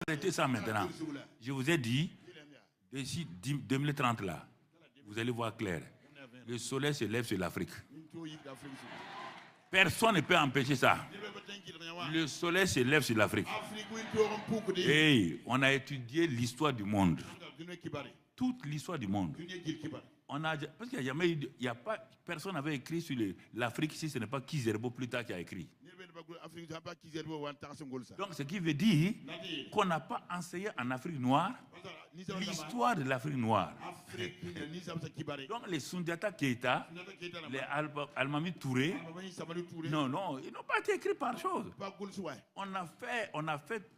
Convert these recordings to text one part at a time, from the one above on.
Arrêtez ça maintenant. Je vous ai dit, d'ici 2030 là, vous allez voir clair. Le soleil se lève sur l'Afrique. Personne ne peut empêcher ça. Le soleil se lève sur l'Afrique. Et on a étudié l'histoire du monde. Toute l'histoire du monde. Parce qu'il n'y a jamais eu, personne n'avait écrit sur l'Afrique si ce n'est pas Kizerbo plus tard qui a écrit. Donc ce qui veut dire qu'on n'a pas enseigné en Afrique noire l'histoire de l'Afrique noire. Donc les Sundiata Keita, les Almami Touré, non, ils n'ont pas été écrits par chose. On a fait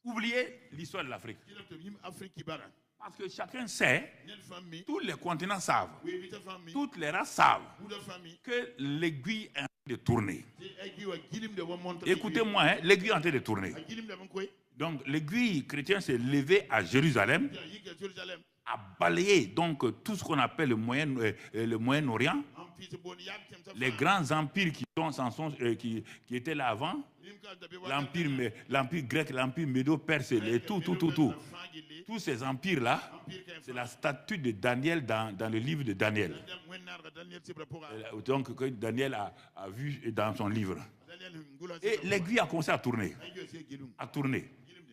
oublier l'histoire de l'Afrique. Parce que chacun sait, tous les continents savent, toutes les races savent que l'aiguille est en train de tourner. Écoutez-moi, hein, l'aiguille est en train de tourner. Donc l'aiguille chrétienne s'est levée à Jérusalem, a balayé donc tout ce qu'on appelle le Moyen-Orient, les grands empires qui étaient là avant, l'empire grec, l'empire médo-perse, tout. Tous ces empires-là, c'est la statue de Daniel dans le livre de Daniel. Donc, que Daniel a vu dans son livre. Et l'aiguille a commencé à tourner.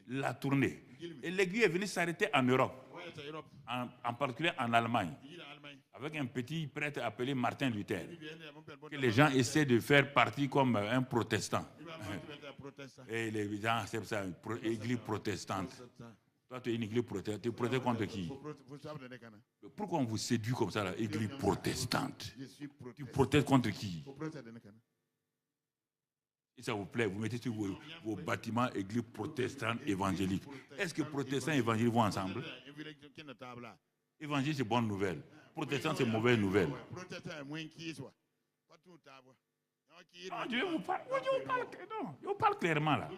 La tourner. Et l'aiguille est venue s'arrêter en Europe, en particulier en Allemagne, avec un petit prêtre appelé Martin Luther, que les gens essaient de faire partie comme un protestant. Et les gens, c'est ça, une église protestante. Toi, tu es une église protestante. Tu protestes contre qui? Pourquoi on vous séduit comme ça, l'église protestante? Tu protestes contre qui? Si ça vous plaît, vous mettez sur vos bâtiments église protestante évangélique. Est-ce que protestants et évangéliques vont ensemble? Évangile, c'est bonne nouvelle. Protestant, c'est mauvaise nouvelle. Non, Dieu vous parle clairement là.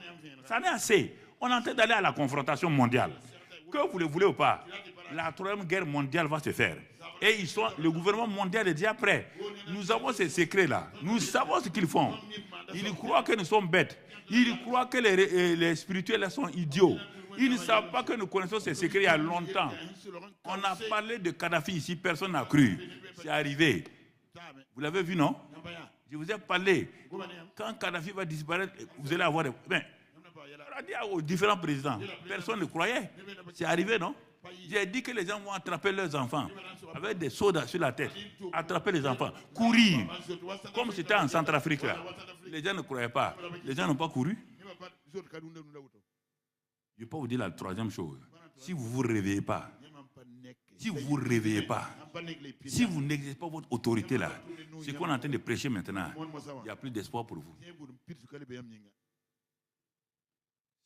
Ça n'est assez. On est en train d'aller à la confrontation mondiale. Que vous le voulez ou pas, la troisième guerre mondiale va se faire. Et le gouvernement mondial est déjà prêt. Nous avons ces secrets-là. Nous savons ce qu'ils font. Ils croient que nous sommes bêtes. Ils croient que les spirituels sont idiots. Ils ne savent pas que nous connaissons ces secrets il y a longtemps. On a parlé de Kadhafi ici, personne n'a cru. C'est arrivé. Vous l'avez vu, non? Je vous ai parlé. Quand Kadhafi va disparaître, vous allez avoir des... Ben, on a dit aux différents présidents, personne ne croyait. C'est arrivé, non? J'ai dit que les gens vont attraper leurs enfants avec des sodas sur la tête. Attraper les enfants. Courir. Comme c'était en Centrafrique, là. Les gens ne croyaient pas. Les gens n'ont pas couru. Je ne vais pas vous dire la troisième chose. Si vous ne vous réveillez pas, si vous n'exercez pas votre autorité là, ce qu'on est en train de prêcher maintenant, il n'y a plus d'espoir pour vous. Si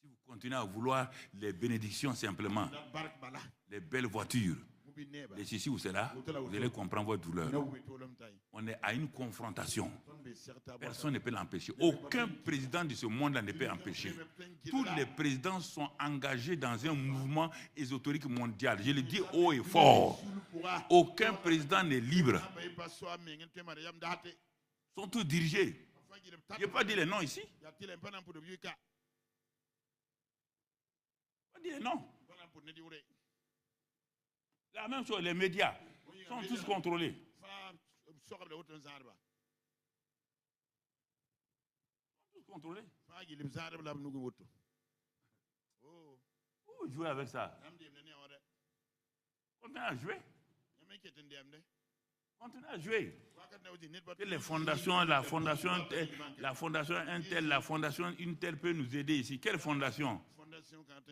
vous continuez à vouloir les bénédictions simplement, les belles voitures, les ceci ou cela, vous allez comprendre votre douleur. On est à une confrontation. Personne ne peut l'empêcher. Aucun président de ce monde ne peut empêcher. Tous les présidents sont engagés dans un mouvement ésotérique mondial. Je le dis haut et fort. Aucun président n'est libre. Ils sont tous dirigés. Je ne vais pas dire les noms ici. Je ne vais pas dire les noms. La même chose, les médias sont tous contrôlés. Tous contrôlés. Vous jouez avec ça. Continuez à jouer. Continuez à jouer. Et les fondations, la fondation Intel, la fondation Intel peut nous aider ici. Quelle fondation?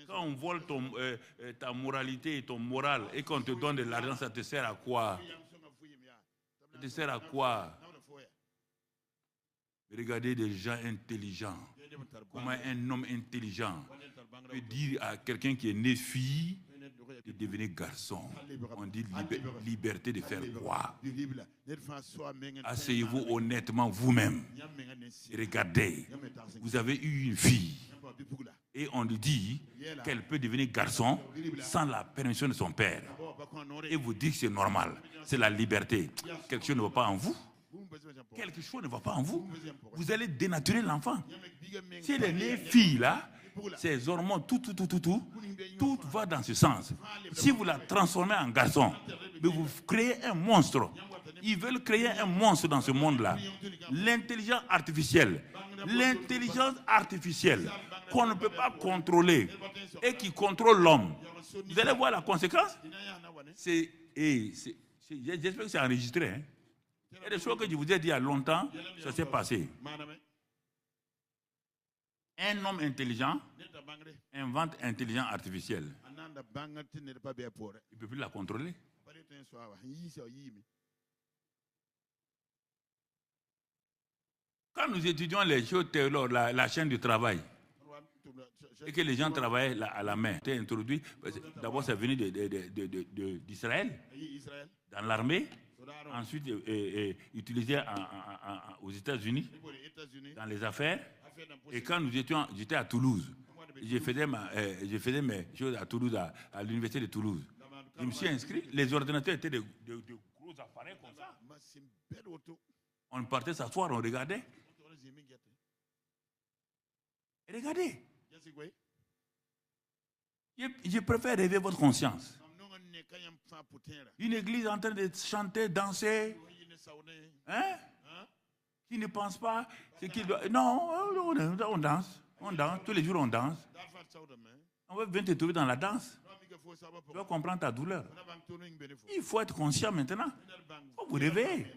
Quand on vole ta moralité et ton moral et qu'on te donne de l'argent, ça te sert à quoi? Ça te sert à quoi? Regardez des gens intelligents. Comment un homme intelligent peut dire à quelqu'un qui est né fille de devenir garçon? On dit liberté de faire quoi? Asseyez-vous honnêtement vous-même. Regardez, vous avez eu une fille et on lui dit qu'elle peut devenir garçon sans la permission de son père. Et vous dites que c'est normal, c'est la liberté. Quelque chose ne va pas en vous. Quelque chose ne va pas en vous. Vous allez dénaturer l'enfant. Si elle est née fille là, ses hormones, tout va dans ce sens. Si vous la transformez en garçon, mais vous créez un monstre. Ils veulent créer un monstre dans ce monde-là. L'intelligence artificielle qu'on ne peut pas contrôler et qui contrôle l'homme. Vous allez voir la conséquence. J'espère que c'est enregistré. Hein. Il y a des choses que je vous ai dit il y a longtemps, ça s'est passé. Un homme intelligent invente intelligence artificielle. Il ne peut plus la contrôler. Quand nous étudions les choses, la chaîne du travail, et que les gens travaillaient à la main, c'était introduit. D'abord, c'est venu d'Israël, dans l'armée, ensuite utilisé aux États-Unis, dans les affaires. Et quand j'étais à Toulouse, je faisais mes choses à Toulouse, à l'université de Toulouse. Je me suis inscrit, les ordinateurs étaient de gros appareils comme ça. On partait s'asseoir, on regardait. Regardez. Je préfère rêver votre conscience. Une église en train de chanter, danser, hein? Qui ne pense pas ce qu'il doit. Non, on danse. On danse. Tous les jours, on danse. On va venir te trouver dans la danse. Tu vas comprendre ta douleur. Il faut être conscient maintenant. Il faut vous réveiller.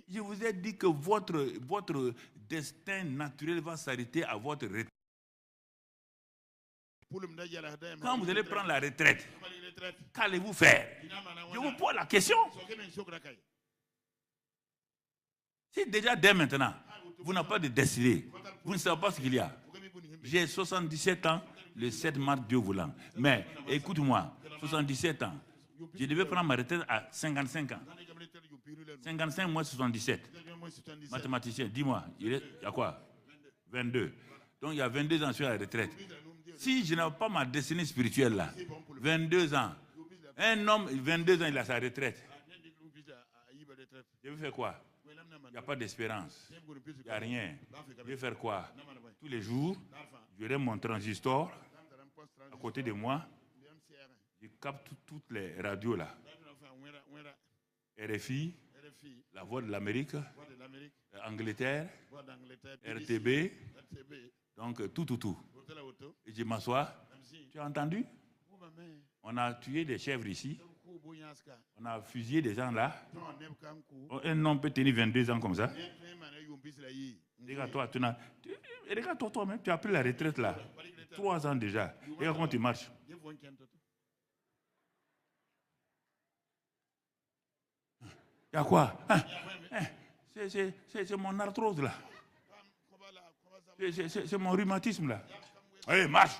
Je vous ai dit que votre destin naturel va s'arrêter à votre retraite. Quand vous allez prendre la retraite, qu'allez-vous faire? Je vous pose la question. Si déjà dès maintenant, vous n'avez pas de destinée, vous ne savez pas ce qu'il y a. J'ai 77 ans, le 7 mars, Dieu voulant. Mais écoute-moi, 77 ans, je devais prendre ma retraite à 55 ans. 55 moins 77. Mathématicien, dis-moi, il y a quoi? 22. Donc il y a 22 ans sur la retraite. Si je n'ai pas ma destinée spirituelle là, 22 ans, un homme, 22 ans, il a sa retraite. Je vais faire quoi? Il n'y a pas d'espérance. Il n'y a rien. Je vais faire quoi? Tous les jours, j'aurai mon transistor à côté de moi. Je capte toutes les radios là. RFI, la Voix de l'Amérique, Angleterre, RTB, donc tout. Et je m'assois. Tu as entendu? On a tué des chèvres ici. On a fusillé des gens là. Un homme peut tenir 22 ans comme ça. Regarde-toi, regarde-toi toi-même, tu as pris la retraite là. 3 ans déjà. Regarde comment tu marches. Il y a quoi? C'est mon arthrose là. C'est mon rhumatisme là. Allez, marche.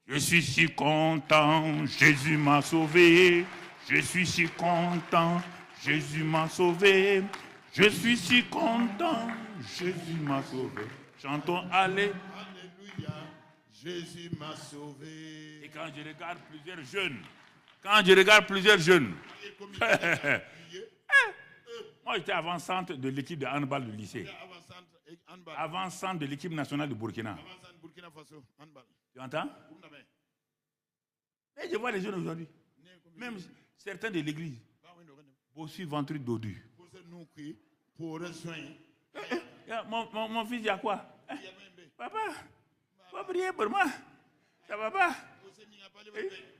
Je suis si content, Jésus m'a sauvé. Je suis si content, Jésus m'a sauvé. Je suis si content, Jésus m'a sauvé. Chantons Alléluia, Jésus m'a sauvé. Et quand je regarde plusieurs jeunes, moi j'étais avant-centre de l'équipe de handball du lycée. Avant-centre de l'équipe nationale de Burkina. Tu entends? Et je vois les jeunes aujourd'hui. Même certains de l'église. Aussi ventrus dodu. Mon fils, il y a quoi? Papa, faut prier pour moi. Ça va pas?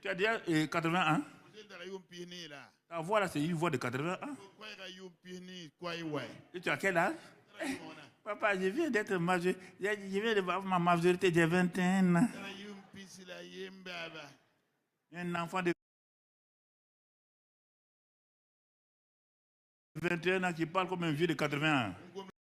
Tu as déjà 80 ans? Ta voix là, c'est une voix de 80 ans. Et tu as quel âge? Papa, je viens d'être majeur. Je viens de voir ma majorité de 21 ans. Un enfant de 21 ans qui parle comme un vieux de 80 ans.